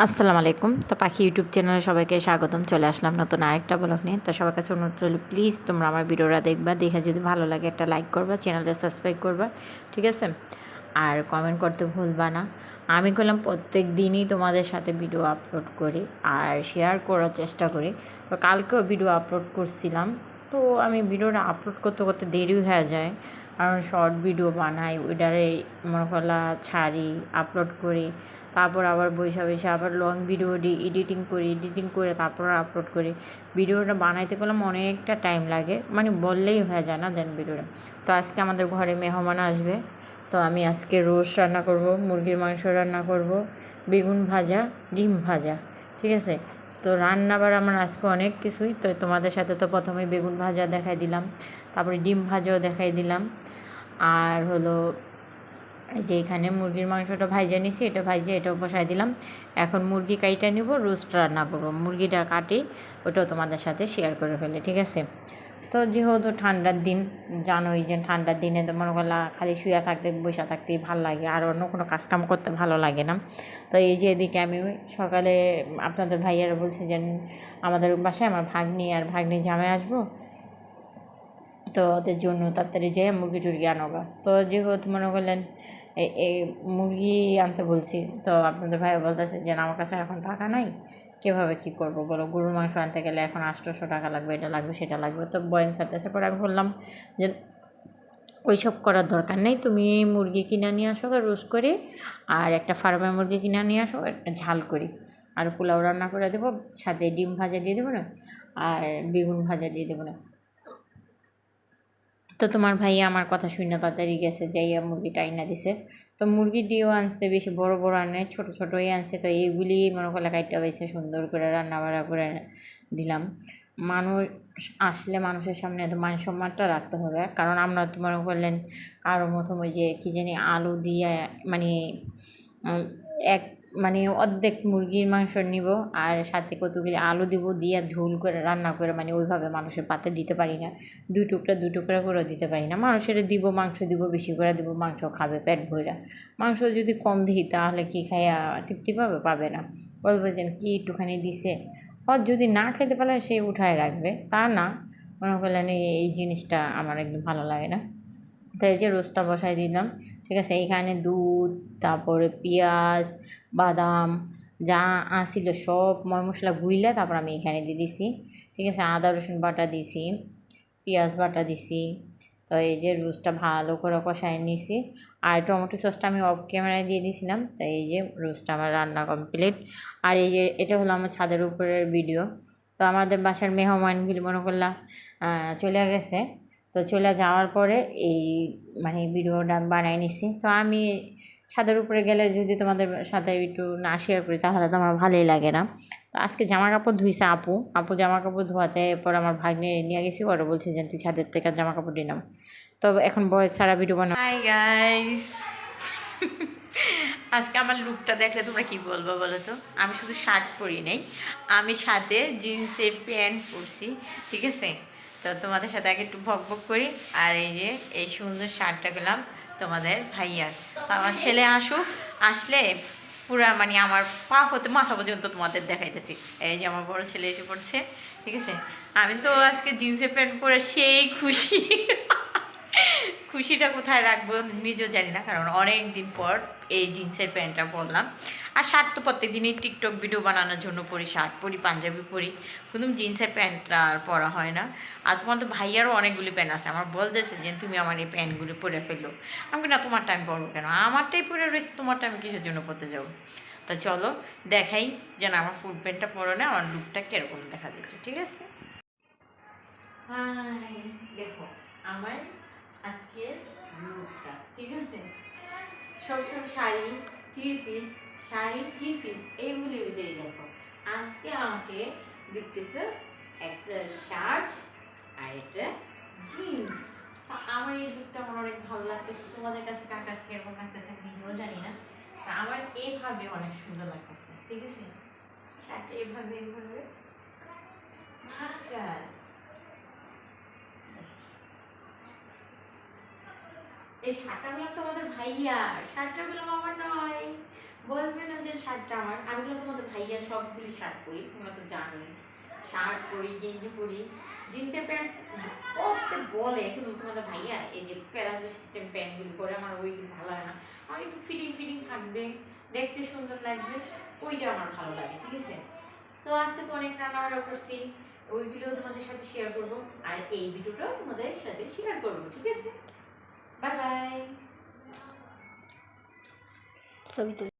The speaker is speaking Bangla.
আসসালামু আলাইকুম। তো পাখি ইউটিউব চ্যানেলে সবাইকে স্বাগতম। চলে আসলাম নতুন আরেকটা ব্লগ নিয়ে। তো সবার কাছে অনুরোধ রইল, প্লিজ তোমরা আমার ভিডিওটা দেখবা, দেখে যদি ভালো লাগে একটা লাইক করবা, চ্যানেলটা সাবস্ক্রাইব করবা, ঠিক আছে? আর কমেন্ট করতে ভুলবা না। আমি করলাম প্রত্যেক দিনই তোমাদের সাথে ভিডিও আপলোড করি আর শেয়ার করার চেষ্টা করি। তো কালকেও ভিডিও আপলোড করছিলাম। তো আমি ভিডিওটা আপলোড করতে করতে দেরি হয়ে যায়, কারণ শর্ট ভিডিও বানাই, ওইটারে মনে করলা ছাড়ি, আপলোড করি, তারপর আবার বৈশা বৈশা আবার লং ভিডিও এডিটিং করি, এডিটিং করে তারপর আপলোড করি। ভিডিওটা বানাইতে গেলাম অনেকটা টাইম লাগে, মানে বললেই হয়ে যায় না দেন ভিডিওটা। তো আজকে আমাদের ঘরে মেহমান আসবে, তো আমি আজকে রোস্ট রান্না করব, মুরগির মাংস রান্না করব, বেগুন ভাজা, ডিম ভাজা, ঠিক আছে? তো রান্নাবার আমার আজকে অনেক কিছুই। তো তোমাদের সাথে তো প্রথমে বেগুন ভাজা দেখাই দিলাম, তারপরে ডিম ভাজাও দেখাই দিলাম, আর হলো এই যে এখানে মুরগির মাংসটা ভাইজা নিছি, এটা ভাইজা এটাও বসাই দিলাম। এখন মুরগি কাইটা নিব, রোস্ট রান্না করবো, মুরগিটা কাটি, ওটাও তোমাদের সাথে শেয়ার করে ফেলে, ঠিক আছে? তো যেহেতু ঠান্ডার দিন, জানোই যে ঠান্ডার দিনে তো মনে করলা খালি শুয়ে থাকতে বসে থাকতেই ভালো লাগে, আর অন্য কোনো কাজকাম করতে ভালো লাগে না। তো এই যে এদিকে আমি সকালে আপনাদের ভাইয়ারা বলছে যে আমাদের বাসায় আমার ভাগ্নি আর ভাগ্নি জামাই আসবো, তো ওদের জন্য তাড়াতাড়ি যেয়ে মুরগি টুরগি আনোগা। তো যেহেতু মনে করলেন এই মুরগি আনতে বলছি, তো আপনাদের ভাই বলতেছে যে আমার কাছে এখন টাকা নাই, কীভাবে কী করবো বলো, গরুর মাংস আনতে গেলে এখন 800 টাকা লাগবে, এটা লাগবে সেটা লাগবে। তো বয়ান সাথে পরে আমি বললাম যে ওইসব করার দরকার নেই, তুমি মুরগি কিনে নিয়ে আসো রোস্ট করে, আর একটা ফার্মের মুরগি কিনে নিয়ে আসো, একটা ঝাল করি, আর পোলাও রান্না করে দেবো, সাথে ডিম ভাজা দিয়ে দেবো না, আর বেগুন ভাজা দিয়ে দেবো না। তো তোমার ভাইয়া আমার কথা শুনে তাড়াতাড়ি গেছে, যাইয়া মুরগিটা আইনা দিছে। তো মুরগি দিয়েও আনছে, বেশি বড় বড় আনে, ছোটো ছোটোই আনছে। তো এইগুলি মনে করলে কাইটটা পাইছে, সুন্দর করে রান্না বাড়া করে দিলাম। মানুষ আসলে মানুষের সামনে তো মান সম্মানটা রাখতে হবে, কারণ আমরা তো মনে করলেন কারো মতন ওই যে কী জানি আলু দিয়ে, মানে এক মানে অর্ধেক মুরগির মাংস নিব আর সাথে কতগুলি আলু দিব, দিয়ে ঝোল করে রান্না করে, মানে ওইভাবে মানুষের পাতে দিতে পারি না। দুই টুকরা করে দিতে পারি না। মানুষের দিব, মাংস দিব, বেশি করে দিব, মাংস খাবে পেট ভইরা। মাংস যদি কম দিই তাহলে কি খাইয়া তৃপ্তি পাবে? পাবে না। বলবে যে কি একটুখানি দিছে। আর যদি না খেতে পারে সে উঠায় রাখবে, তা না। মনে করলেন এই জিনিসটা আমার একদম ভালো লাগে না। তো এই যে রোস্টটা বসাই দিলাম, ঠিক আছে? এইখানে দুধ, তারপরে পেঁয়াজ, বাদাম যা আসিল সব ময় মশলা গুইলা তারপর আমি এখানে দিয়ে দিছি, ঠিক আছে? আদা রসুন বাটা দিছি, পেঁয়াজ বাটা দিছি। তো এই যে রোস্টটা ভালো করে কষায় নিছি, আর টমেটো সসটা আমি অফ ক্যামেরায় দিয়ে দিয়েছিলাম। তো এই যে রোস্টটা আমার রান্না কমপ্লিট। আর এই যে এটা হলো আমার ছাদের উপরের ভিডিও। তো আমাদের বাসার মেহমানগুলি মনে করলা চলে গেছে। তো চলে যাওয়ার পরে এই মানে ভিডিওটা বানাই নিছি। তো আমি ছাদের উপরে গেলে যদি তোমাদের সাথে একটু না শেয়ার করি তাহলে তো আমার ভালোই লাগে না। তো আজকে জামা কাপড় ধুইছে আপু জামা কাপড় ধোয়াতে, পর আমার ভাগ্নে নিয়ে গেছি, ওরা বলছে যে তুই ছাদের থেকে জামা কাপড় দিয়ে নাও। তো এখন বয়স ছাড়া ভিডিও বানাও। হাই গাইস, আজকে আমার লুকটা দেখলে তোমরা কি বলবো বলো তো? আমি শুধু শার্ট পরি নাই, আমি সাথে জিন্সের প্যান্ট পরছি, ঠিক আছে? তো তোমাদের সাথে আগে একটু ভক ভক করি। আর এই যে এই সুন্দর শার্টটা পেলাম তোমাদের ভাইয়ার। তো আমার ছেলে আসুক, আসলে পুরা মানে আমার পা হতে মাথা পর্যন্ত তোমাদের দেখাইতেছি। এই যে আমার বড় ছেলে এসে পড়ছে, ঠিক আছে? আমি তো আজকে জিন্সের প্যান্ট পরে সেই খুশি। খুশিটা কোথায় রাখবো নিজেও জানি না, কারণ অনেক দিন পর এই জিন্সের প্যান্টটা পরলাম। আর শার্ট তো প্রত্যেক দিনই টিকটক ভিডিও বানানোর জন্য পরি, শার্ট পরি, পাঞ্জাবি পরি, কিন্তু জিন্সের প্যান্টটা আর পরা হয় না। আর তোমার তো ভাইয়ারও অনেকগুলি প্যান্ট আছে, আমার বলতেছে যে তুমি আমার এই প্যান্টগুলি পরে ফেলো। আমি না, তোমারটা আমি পরবো কেন? আমারটাই পরে রয়েছে, তোমারটা আমি কিসের জন্য পরতে যাবো? তো চলো দেখাই যেন আমার ফুল প্যান্টটা পরে না আমার লুকটা কীরকম দেখা যাচ্ছে, ঠিক আছে? হাই, দেখো আমার আজকের লুকটা, ঠিক আছে? সবসময় শাড়ি থ্রি পিস এইগুলির ভিতরেই দেখো। আজকে আমাকে দেখতেছে একটা শার্ট আর একটা জিন্স। আমার এই লুকটা আমার অনেক ভালো লাগতেছে। তোমাদের কাছে কার কাছে কিরকম লাগতেছে নিজেও জানি না। আমার এইভাবে অনেক সুন্দর লাগতেছে, ঠিক আছে? শার্টটা এভাবে ঝাকাস। এই শার্টটাগুলো তোমাদের ভাইয়ার, শার্টটাগুলো আমার নয়। বলবে না যে শার্টটা আমার, আমি তোমাদের ভাইয়া সবগুলি শার্ট পরি, তোমরা তো জানোই। শার্ট পরি, গেঞ্জি পরি, জিন্সের প্যান্ট পরতে বলে, কিন্তু তোমাদের ভাইয়া এই যে প্যারাজো সিস্টেম প্যান্টগুলি পরে আমার ওইগুলো ভালো হয় না। আমার একটু ফিটিং ফিটিং থাকবে, দেখতে সুন্দর লাগবে, ওইটা আমার ভালো লাগে, ঠিক আছে? তো আজকে তো অনেক রান্নাবান্না করছি, ওইগুলোও তোমাদের সাথে শেয়ার করব, আর এই ভিডিওটাও তোমাদের সাথে শেয়ার করব, ঠিক আছে? Bye bye. ছবি